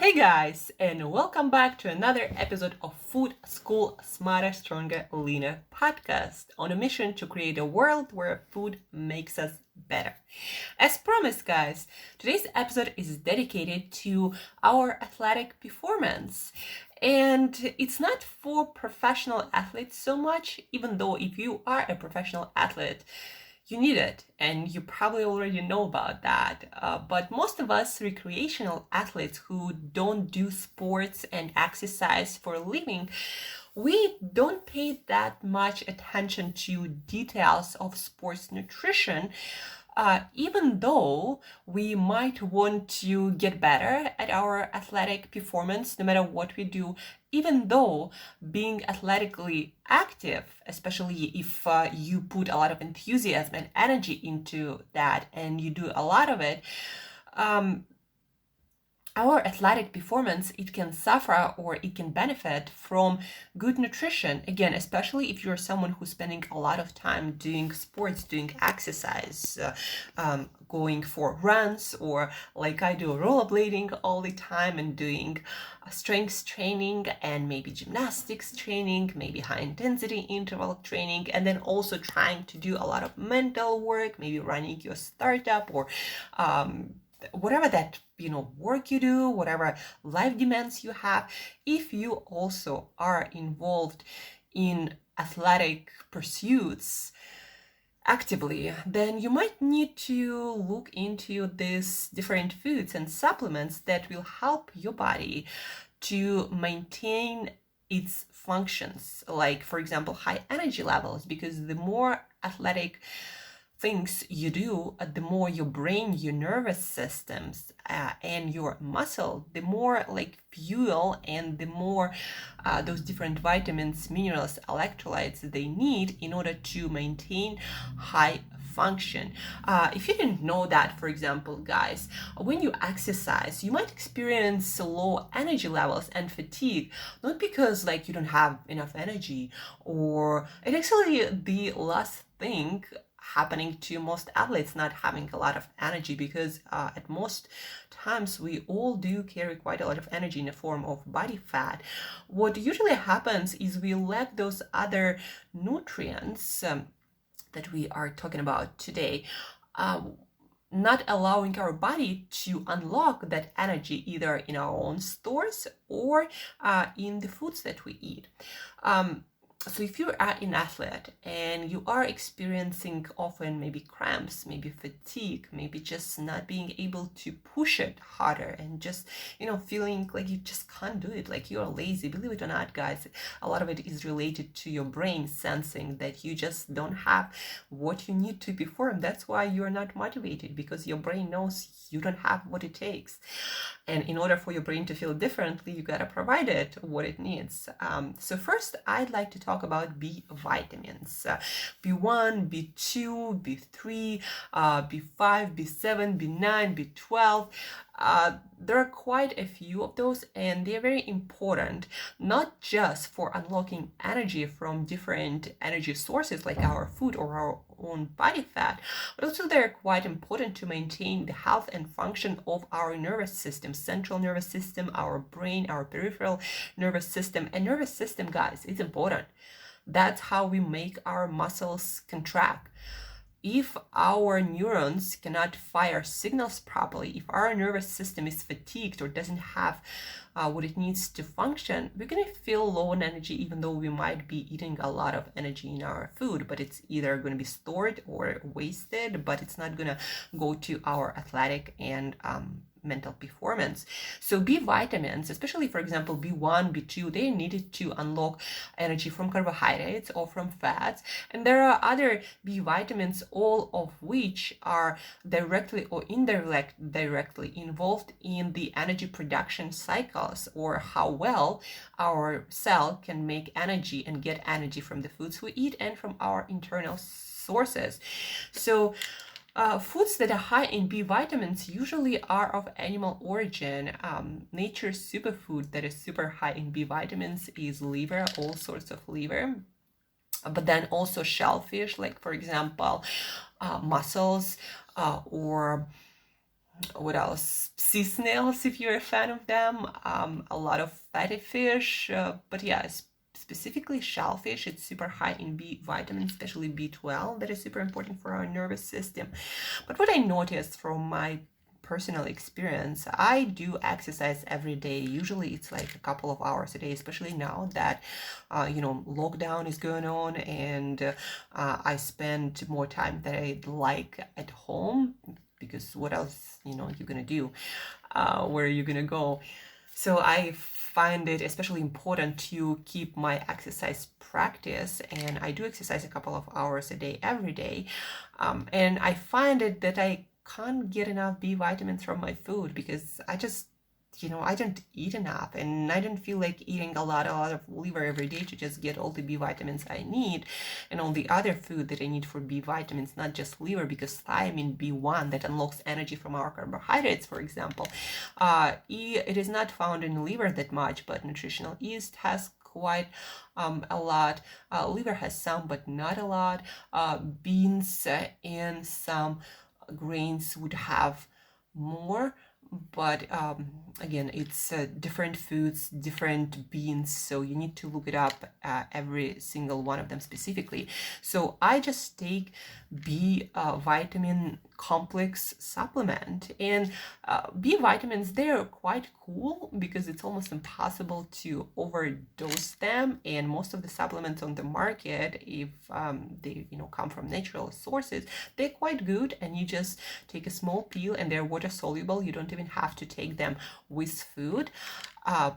Hey guys, and welcome back to another episode of Food School Smarter, Stronger, Leaner podcast on a mission to create a world where food makes us better. As promised, guys, today's episode is dedicated to our athletic performance. And it's not for professional athletes so much, even though if you are a professional athlete, you need it, and you probably already know about that. But most of us recreational athletes who don't do sports and exercise for a living, we don't pay that much attention to details of sports nutrition. Even though we might want to get better at our athletic performance no matter what we do, even though being athletically active, especially if you put a lot of enthusiasm and energy into that and you do a lot of it, our athletic performance, it can suffer or it can benefit from good nutrition. Again, especially if you're someone who's spending a lot of time doing sports, doing exercise, going for runs, or like I do, rollerblading all the time and doing strength training and maybe gymnastics training, maybe high intensity interval training, and then also trying to do a lot of mental work, maybe running your startup or whatever that work you do, whatever life demands you have. If you also are involved in athletic pursuits actively, then you might need to look into these different foods and supplements that will help your body to maintain its functions, like for example high energy levels, because the more athletic things you do, the more your brain, your nervous systems, and your muscle, the more like fuel and the more those different vitamins, minerals, electrolytes they need in order to maintain high function. If you didn't know that, for example, guys, when you exercise, you might experience low energy levels and fatigue, not because like you don't have enough energy, or it actually the last thing happening to most athletes, not having a lot of energy, because at most times we all do carry quite a lot of energy in the form of body fat. What usually happens is we lack those other nutrients that we are talking about today, not allowing our body to unlock that energy either in our own stores or in the foods that we eat. So if you are an athlete and you are experiencing often maybe cramps, maybe fatigue, maybe just not being able to push it harder and just, feeling like you just can't do it, like you're lazy, believe it or not, guys, a lot of it is related to your brain sensing that you just don't have what you need to perform. That's why you're not motivated, because your brain knows you don't have what it takes. And in order for your brain to feel differently, you gotta provide it what it needs. So first, I'd like to talk about B vitamins. B1, B2, B3, B5, B7, B9, B12. There are quite a few of those, and they're very important, not just for unlocking energy from different energy sources like our food or our own body fat, but also they're quite important to maintain the health and function of our nervous system, central nervous system, our brain, our peripheral nervous system. And nervous system, guys, is important. That's how we make our muscles contract. If our neurons cannot fire signals properly, if our nervous system is fatigued or doesn't have what it needs to function, we're going to feel low on energy, even though we might be eating a lot of energy in our food, but it's either going to be stored or wasted, but it's not going to go to our athletic and mental performance. So B vitamins, especially for example B1, B2, they needed to unlock energy from carbohydrates or from fats. And there are other B vitamins, all of which are directly or indirectly involved in the energy production cycles, or how well our cell can make energy and get energy from the foods we eat and from our internal sources. So foods that are high in B vitamins usually are of animal origin. Nature's superfood that is super high in B vitamins is liver, all sorts of liver. But then also shellfish, like for example, mussels or What else? Sea snails, if you're a fan of them. A lot of fatty fish. But yeah, specifically shellfish. It's super high in B vitamins, especially B12. That is super important for our nervous system. But what I noticed from my personal experience, I do exercise every day. Usually it's like a couple of hours a day, especially now that lockdown is going on, and I spend more time than I'd like at home, because what else you're gonna do? Where are you gonna go? So I find it especially important to keep my exercise practice, and I do exercise a couple of hours a day every day. And I find it that I can't get enough B vitamins from my food, because I don't eat enough, and I don't feel like eating a lot of liver every day to just get all the B vitamins I need, and all the other food that I need for B vitamins, not just liver, because thiamine B1 that unlocks energy from our carbohydrates, for example, it is not found in liver that much, but nutritional yeast has quite a lot. Liver has some, but not a lot. Beans and some grains would have more, but again, it's different foods, different beans, so you need to look it up, every single one of them specifically. So I just take B vitamin complex supplement, and B vitamins, they're quite cool because it's almost impossible to overdose them, and most of the supplements on the market, if they come from natural sources, they're quite good, and you just take a small pill, and they're water soluble. You don't even have to take them with food.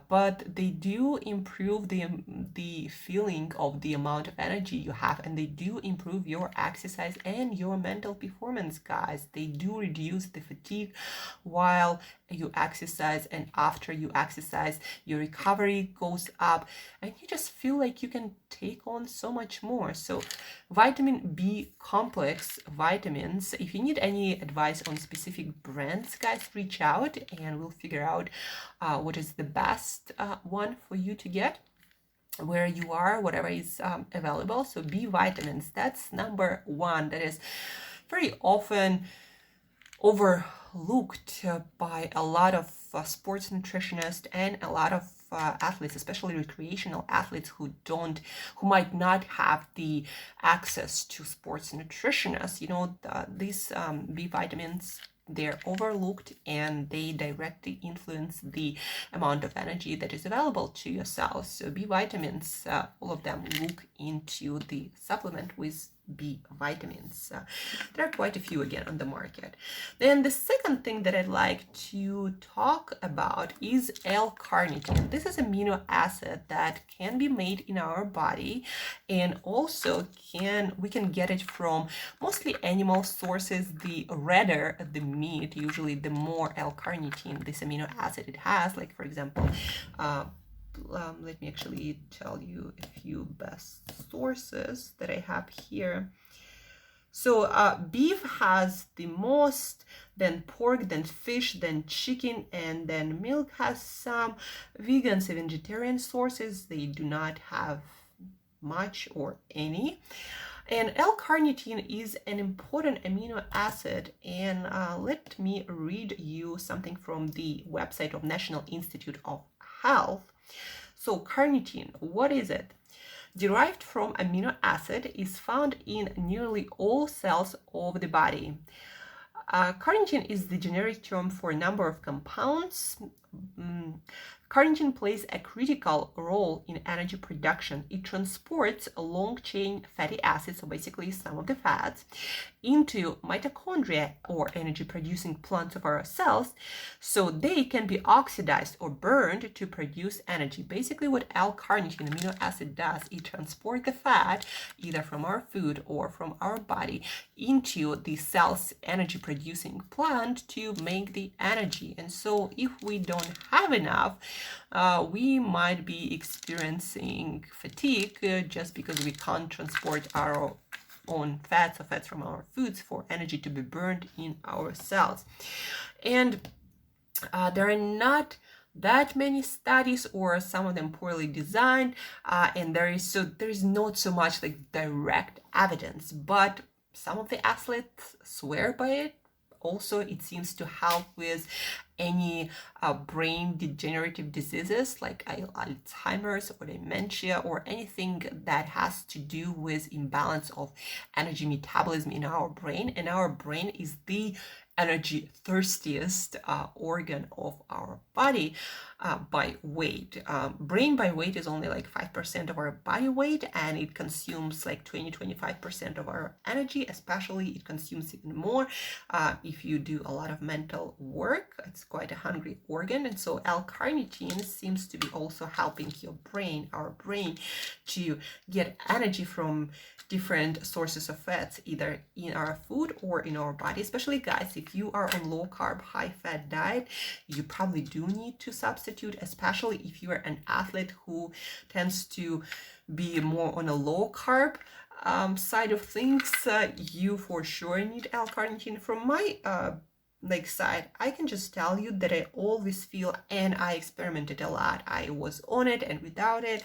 But they do improve the feeling of the amount of energy you have, and they do improve your exercise and your mental performance, guys. They do reduce the fatigue while you exercise, and after you exercise, your recovery goes up, and you just feel like you can take on so much more. So vitamin B complex vitamins, if you need any advice on specific brands, guys, reach out and we'll figure out what is the best one for you to get where you are, whatever is available. So B vitamins, that's number one. That is very often overlooked by a lot of sports nutritionists and a lot of athletes, especially recreational athletes who might not have the access to sports nutritionists. These B vitamins, they're overlooked, and they directly influence the amount of energy that is available to your cells. So B vitamins, all of them, look into the supplement with B vitamins. There are quite a few again on the market. Then the second thing that I'd like to talk about is L-carnitine. This is amino acid that can be made in our body, and also we can get it from mostly animal sources. The redder the meat, usually the more L-carnitine, this amino acid, it has. Like, for example, let me actually tell you a few best sources that I have here. So beef has the most, then pork, then fish, then chicken, and then milk has some. Vegans and vegetarian sources, they do not have much or any. And L-carnitine is an important amino acid, and let me read you something from the website of National Institute of Health. So carnitine, what is it? Derived from amino acid, is found in nearly all cells of the body. Carnitine is the generic term for a number of compounds. Carnitine plays a critical role in energy production. It transports long-chain fatty acids, so basically some of the fats, into mitochondria, or energy-producing plants of our cells, so they can be oxidized or burned to produce energy. Basically, what L-carnitine amino acid does, it transports the fat, either from our food or from our body, into the cell's energy-producing plant to make the energy. And so if we don't have enough, we might be experiencing fatigue just because we can't transport our own fats or fats from our foods for energy to be burned in our cells. And there are not that many studies, or some of them poorly designed, and there is not so much like direct evidence, but some of the athletes swear by it. Also, it seems to help with any brain degenerative diseases like Alzheimer's or dementia, or anything that has to do with imbalance of energy metabolism in our brain. And our brain is the energy thirstiest organ of our body by weight. Brain by weight is only like 5% of our body weight, and it consumes like 20-25% of our energy. Especially it consumes even more if you do a lot of mental work. It's quite a hungry organ. And so L-carnitine seems to be also helping your brain, our brain, to get energy from different sources of fats, either in our food or in our body. Especially guys, if you are on low carb, high fat diet, you probably do need to substitute, especially if you are an athlete who tends to be more on a low carb side of things. You for sure need L-carnitine. From my side, I can just tell you that I always feel, and I experimented a lot, I was on it and without it,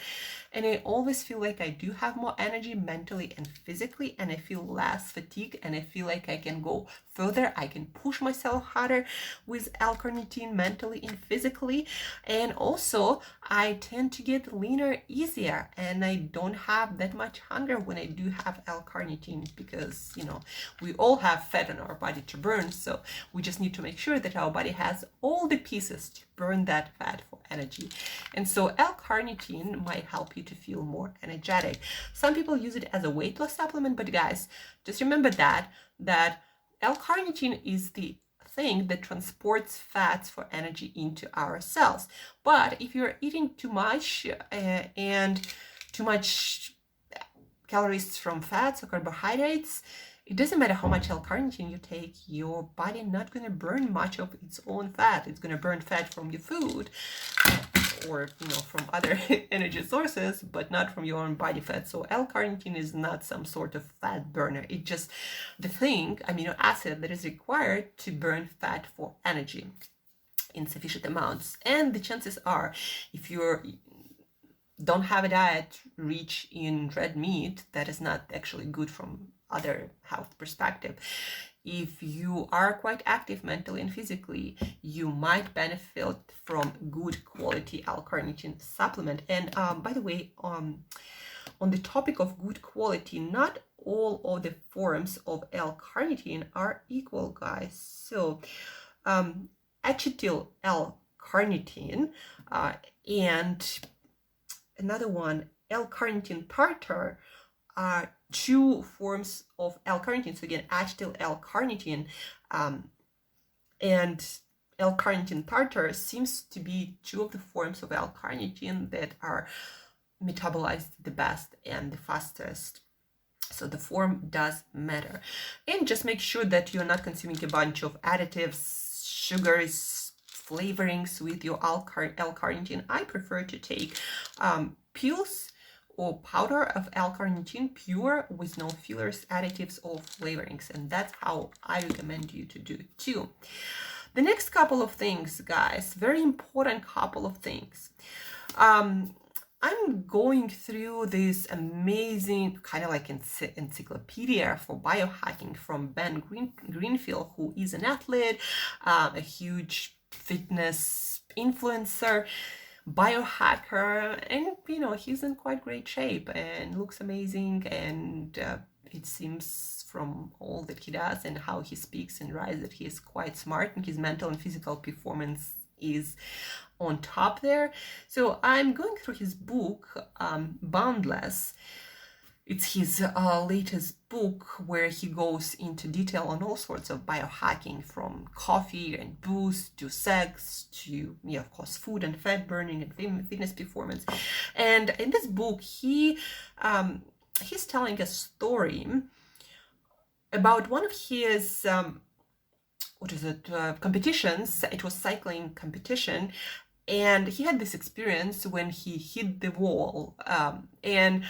and I always feel like I do have more energy mentally and physically, and I feel less fatigue, and I feel like I can go further, I can push myself harder with L-carnitine mentally and physically. And also I tend to get leaner easier, and I don't have that much hunger when I do have L-carnitine, because we all have fat in our body to burn, so we just need to make sure that our body has all the pieces to burn that fat for energy. And so L-carnitine might help you to feel more energetic. Some people use it as a weight loss supplement, but guys, just remember that L-carnitine is the thing that transports fats for energy into our cells. But if you're eating too much and too much calories from fats or carbohydrates, it doesn't matter how much L-carnitine you take, your body not going to burn much of its own fat. It's going to burn fat from your food or from other energy sources, but not from your own body fat. So L-carnitine is not some sort of fat burner. It's just the thing, amino acid, that is required to burn fat for energy in sufficient amounts. And the chances are, if you don't have a diet rich in red meat, that is not actually good from other health perspective. If you are quite active mentally and physically, you might benefit from good quality L-carnitine supplement. And by the way, on the topic of good quality, not all of the forms of L-carnitine are equal, guys. So acetyl L-carnitine and another one, L-carnitine tartar, are two forms of L-carnitine. So again, acetyl L-carnitine and L-carnitine tartar seems to be two of the forms of L-carnitine that are metabolized the best and the fastest. So the form does matter. And just make sure that you're not consuming a bunch of additives, sugars, flavorings with your L-carnitine. I prefer to take pills or powder of L-carnitine, pure, with no fillers, additives, or flavorings. And that's how I recommend you to do it too. The next couple of things, guys, very important couple of things. I'm going through this amazing kind of like encyclopedia for biohacking from Ben Greenfield, who is an athlete, a huge fitness influencer, biohacker, and he's in quite great shape and looks amazing, and it seems from all that he does and how he speaks and writes that he is quite smart, and his mental and physical performance is on top there. So I'm going through his book, Boundless. It's his latest book, where he goes into detail on all sorts of biohacking, from coffee and booze to sex to, of course, food and fat burning and fitness performance. And in this book, he's telling a story about one of his competitions. It was cycling competition, and he had this experience when he hit the wall, and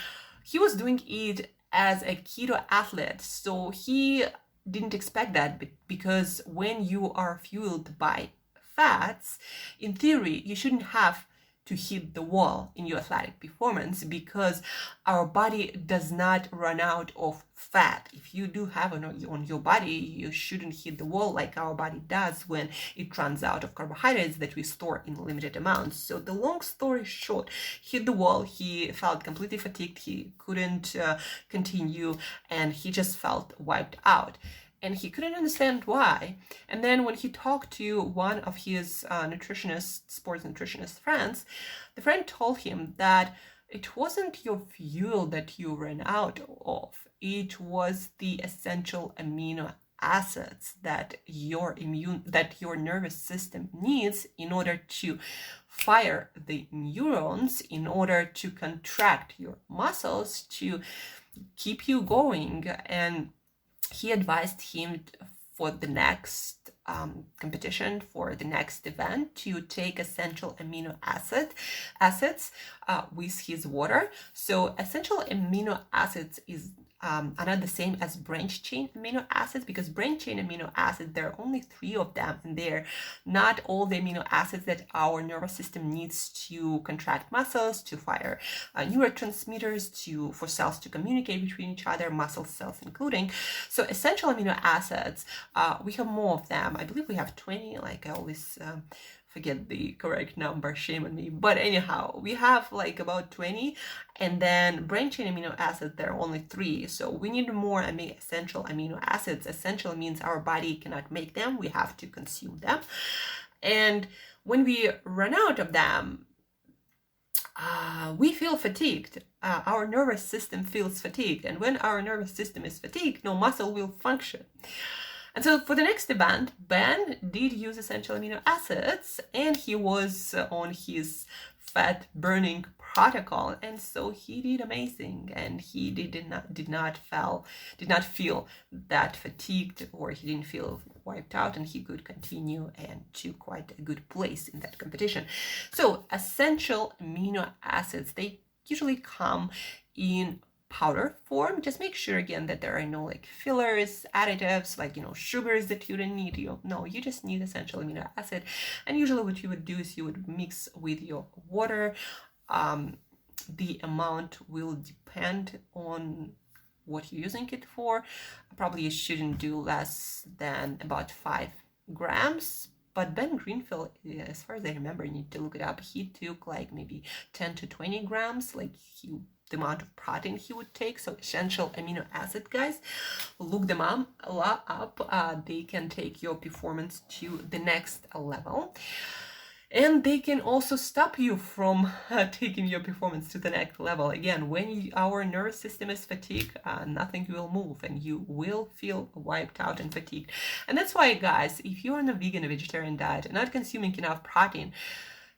he was doing it as a keto athlete, so he didn't expect that, because when you are fueled by fats, in theory, you shouldn't have to hit the wall in your athletic performance, because our body does not run out of fat. If you do have on your body, you shouldn't hit the wall like our body does when it runs out of carbohydrates that we store in limited amounts. So the long story short, hit the wall, he felt completely fatigued, he couldn't continue, and he just felt wiped out. And he couldn't understand why. And then when he talked to one of his sports nutritionist friends, the friend told him that it wasn't your fuel that you ran out of. It was the essential amino acids that your nervous system needs in order to fire the neurons, in order to contract your muscles, to keep you going. And he advised him for the next competition, for the next event, to take essential amino acids with his water. So essential amino acids are not the same as branch chain amino acids, because branch chain amino acids, there are only 3 of them, and they're not all the amino acids that our nervous system needs to contract muscles, to fire neurotransmitters, for cells to communicate between each other, muscle cells including. So essential amino acids, we have more of them. I believe we have 20, like I always forget the correct number, shame on me. But anyhow, we have like about 20, and then branch chain amino acids, there are only 3. So we need more essential amino acids. Essential means our body cannot make them, we have to consume them. And when we run out of them, we feel fatigued. Our nervous system feels fatigued. And when our nervous system is fatigued, no muscle will function. And so for the next event, Ben did use essential amino acids, and he was on his fat burning protocol, and so he did amazing, and he did not feel that fatigued, or he didn't feel wiped out, and he could continue and to quite a good place in that competition. So essential amino acids, they usually come in powder form. Just make sure again that there are no like fillers, additives, like sugars that you don't need. You just need essential amino acid. And usually what you would do is you would mix with your water. The amount will depend on what you're using it for. Probably you shouldn't do less than about 5 grams. But Ben Greenfield, as far as I remember, I need to look it up, he took like maybe 10 to 20 grams, like the amount of protein he would take. So essential amino acid, guys, look them up. They can take your performance to the next level. And they can also stop you from taking your performance to the next level. Again, when our nervous system is fatigued, nothing will move, and you will feel wiped out and fatigued. And that's why, guys, if you're on a vegan or vegetarian diet and not consuming enough protein,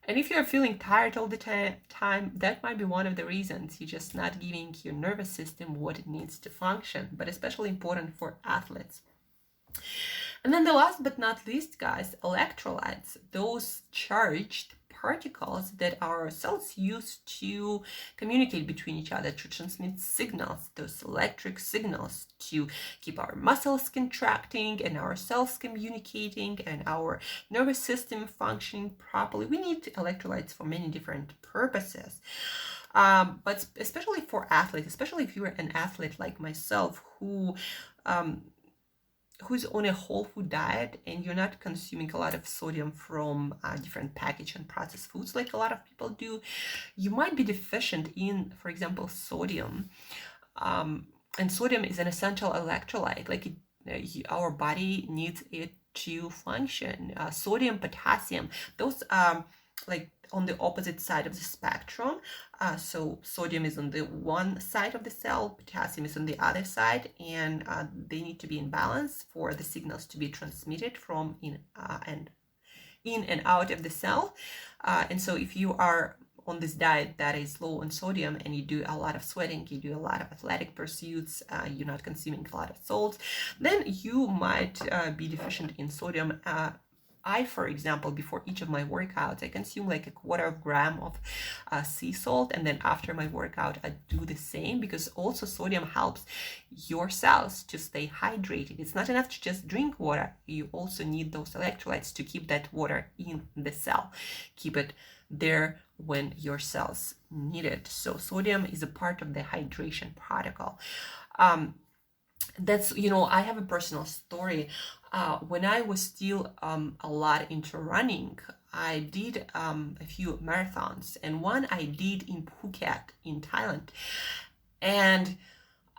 and if you're feeling tired all the time, that might be one of the reasons. You're just not giving your nervous system what it needs to function, but especially important for athletes. And then the last but not least, guys, electrolytes, those charged particles that our cells use to communicate between each other, to transmit signals, those electric signals, to keep our muscles contracting and our cells communicating and our nervous system functioning properly. We need electrolytes for many different purposes. But especially for athletes, especially if you're an athlete like myself who's on a whole food diet and you're not consuming a lot of sodium from different packaged and processed foods like a lot of people do, you might be deficient in, for example, sodium. And sodium is an essential electrolyte. Like our body needs it to function. Sodium, potassium, those are like on the opposite side of the spectrum. So sodium is on the one side of the cell, potassium is on the other side, and they need to be in balance for the signals to be transmitted from in and out of the cell. And so if you are on this diet that is low on sodium and you do a lot of sweating, you do a lot of athletic pursuits, you're not consuming a lot of salts, then you might be deficient in sodium. I, for example, before each of my workouts, I consume like 1/4 gram of sea salt, and then after my workout, I do the same, because also sodium helps your cells to stay hydrated. It's not enough to just drink water. You also need those electrolytes to keep that water in the cell, keep it there when your cells need it. So sodium is a part of the hydration protocol. That's, I have a personal story. When I was still a lot into running, I did a few marathons, and one I did in Phuket in Thailand. And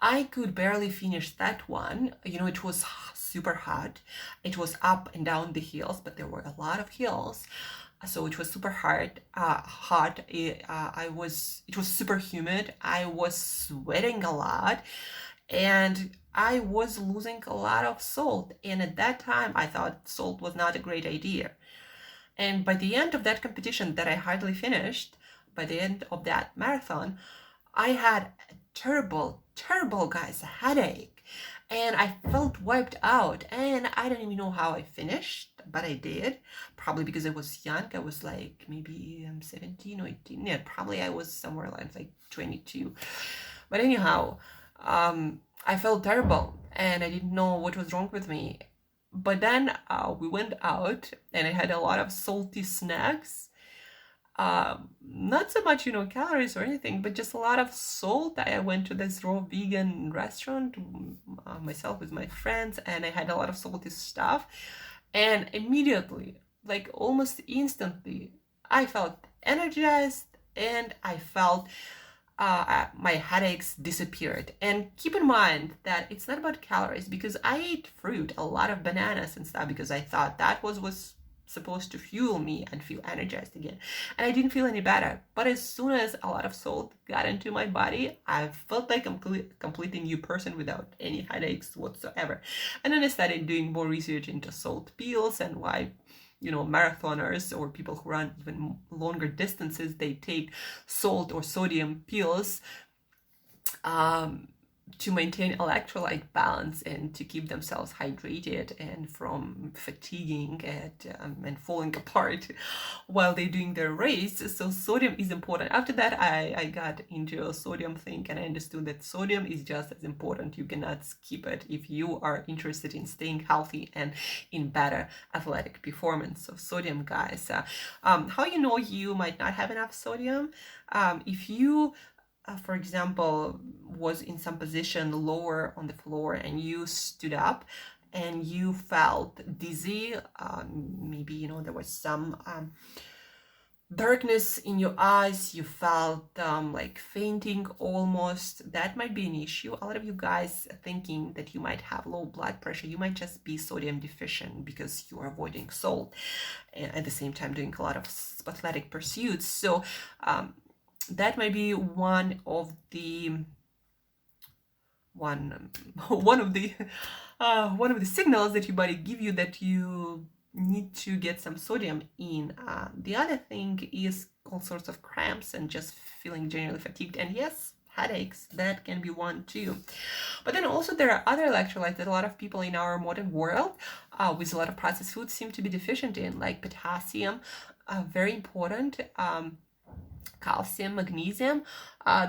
I could barely finish that one. It was super hot. It was up and down the hills, but there were a lot of hills. So it was super hot. It was super humid. I was sweating a lot, and I was losing a lot of salt. And at that time, I thought salt was not a great idea. And by the end of that competition that I hardly finished, by the end of that marathon, I had a terrible, guys, headache. And I felt wiped out. And I don't even know how I finished, but I did. Probably because I was young. I was like maybe 17 or 18. Yeah, probably I was somewhere like 22. But anyhow, I felt terrible and I didn't know what was wrong with me. But then we went out and I had a lot of salty snacks. Not so much, calories or anything, but just a lot of salt. I went to this raw vegan restaurant myself with my friends, and I had a lot of salty stuff. And immediately, like almost instantly, I felt energized and I felt my headaches disappeared. And keep in mind that it's not about calories, because I ate fruit, a lot of bananas and stuff, because I thought that was supposed to fuel me and feel energized again. And I didn't feel any better. But as soon as a lot of salt got into my body, I felt like a completely new person without any headaches whatsoever. And then I started doing more research into salt pills and why marathoners or people who run even longer distances, they take salt or sodium pills to maintain electrolyte balance and to keep themselves hydrated and from fatiguing and falling apart while they're doing their race. So sodium is important. After that, I got into a sodium thing, and I understood that sodium is just as important. You cannot skip it if you are interested in staying healthy and in better athletic performance. So sodium, guys. How you might not have enough sodium? If you for example, was in some position lower on the floor and you stood up and you felt dizzy, maybe, there was some darkness in your eyes, you felt like fainting almost, that might be an issue. A lot of you guys thinking that you might have low blood pressure, you might just be sodium deficient because you are avoiding salt and at the same time doing a lot of athletic pursuits. So that might be one of the signals that your body give you that you need to get some sodium in. The other thing is all sorts of cramps and just feeling generally fatigued, and yes, headaches, that can be one too. But then also there are other electrolytes that a lot of people in our modern world with a lot of processed foods seem to be deficient in, like potassium, very important, calcium, magnesium.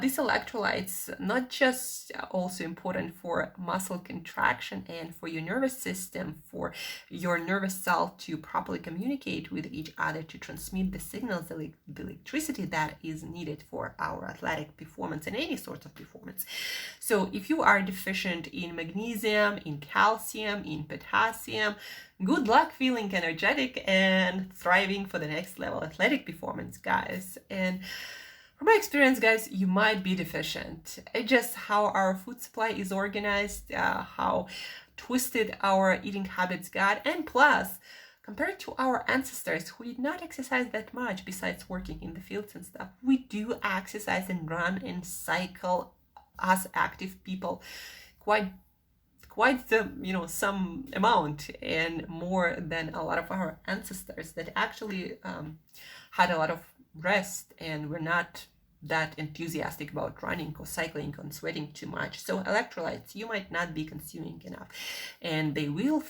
These electrolytes not just also important for muscle contraction and for your nervous system, for your nervous cell to properly communicate with each other to transmit the signals, the electricity that is needed for our athletic performance and any sort of performance. So if you are deficient in magnesium, in calcium, in potassium, good luck feeling energetic and thriving for the next level athletic performance, guys. And from my experience, guys, you might be deficient. It's just how our food supply is organized, how twisted our eating habits got, and plus, compared to our ancestors who did not exercise that much besides working in the fields and stuff, we do exercise and run and cycle as active people quite the some amount, and more than a lot of our ancestors that actually had a lot of rest and were not that enthusiastic about running or cycling or sweating too much. So electrolytes you might not be consuming enough, and they will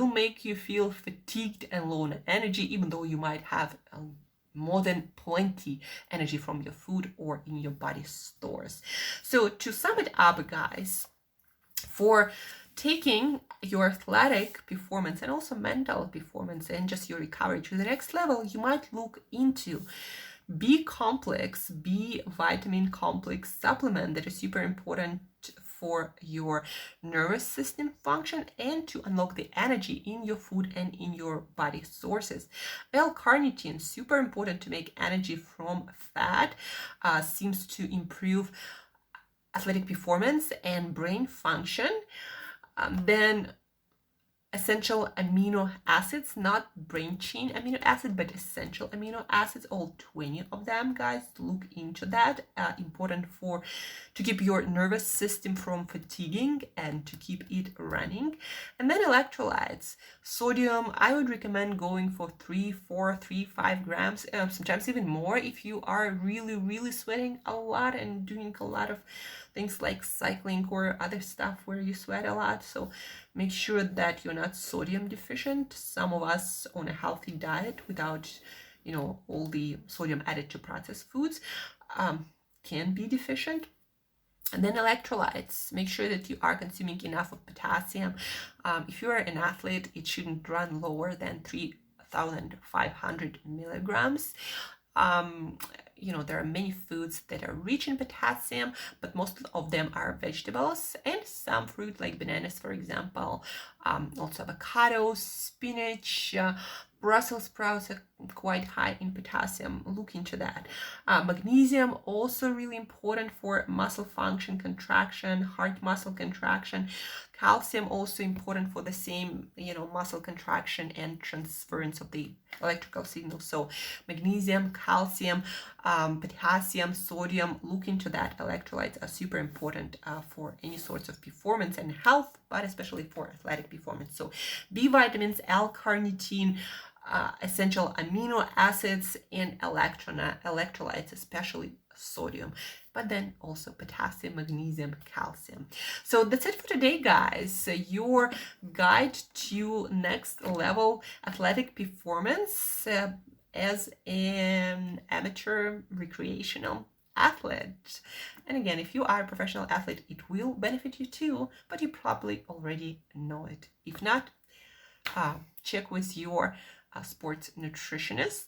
make you feel fatigued and low on energy, even though you might have more than plenty energy from your food or in your body stores. So to sum it up, guys, for taking your athletic performance and also mental performance and just your recovery to the next level, you might look into B complex, B vitamin complex supplement that is super important for your nervous system function and to unlock the energy in your food and in your body sources. L-carnitine, super important to make energy from fat, seems to improve athletic performance and brain function. Then essential amino acids, not brain chain amino acid, but essential amino acids, all 20 of them, guys. Look into that. Important to keep your nervous system from fatiguing and to keep it running. And then electrolytes. Sodium, I would recommend going for 5 grams, sometimes even more if you are really sweating a lot and doing a lot of things like cycling or other stuff where you sweat a lot. So make sure that you're not sodium deficient. Some of us on a healthy diet without, all the sodium added to processed foods can be deficient. And then electrolytes, make sure that you are consuming enough of potassium. If you're an athlete, it shouldn't run lower than 3,500 milligrams. There are many foods that are rich in potassium, but most of them are vegetables and some fruit like bananas, for example. Also avocados, spinach, Brussels sprouts are quite high in potassium. Look into that. Magnesium, also really important for muscle function, contraction, heart muscle contraction. Calcium, also important for the same, muscle contraction and transference of the electrical signal. So magnesium, calcium, potassium, sodium, look into that. Electrolytes are super important for any sorts of performance and health, but especially for athletic performance. So B vitamins, L-carnitine, essential amino acids, and electrolytes, especially sodium, but then also potassium, magnesium, calcium. So that's it for today, guys. Your guide to next level athletic performance as an amateur recreational athlete. And again, if you are a professional athlete, it will benefit you too, but you probably already know it. If not, check with your sports nutritionist,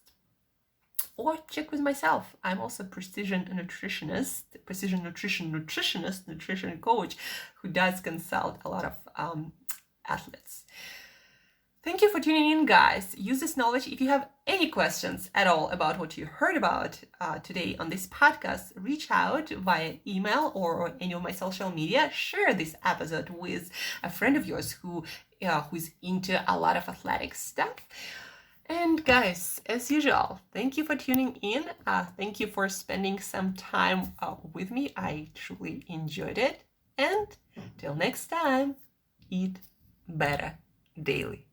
or check with myself. I'm also a precision nutrition coach who does consult a lot of athletes. Thank you for tuning in, guys. Use this knowledge. If you have any questions at all about what you heard about today on this podcast, reach out via email or any of my social media. Share this episode with a friend of yours who's into a lot of athletic stuff. And guys, as usual, thank you for tuning in. Thank you for spending some time with me. I truly enjoyed it. And till next time, eat better daily.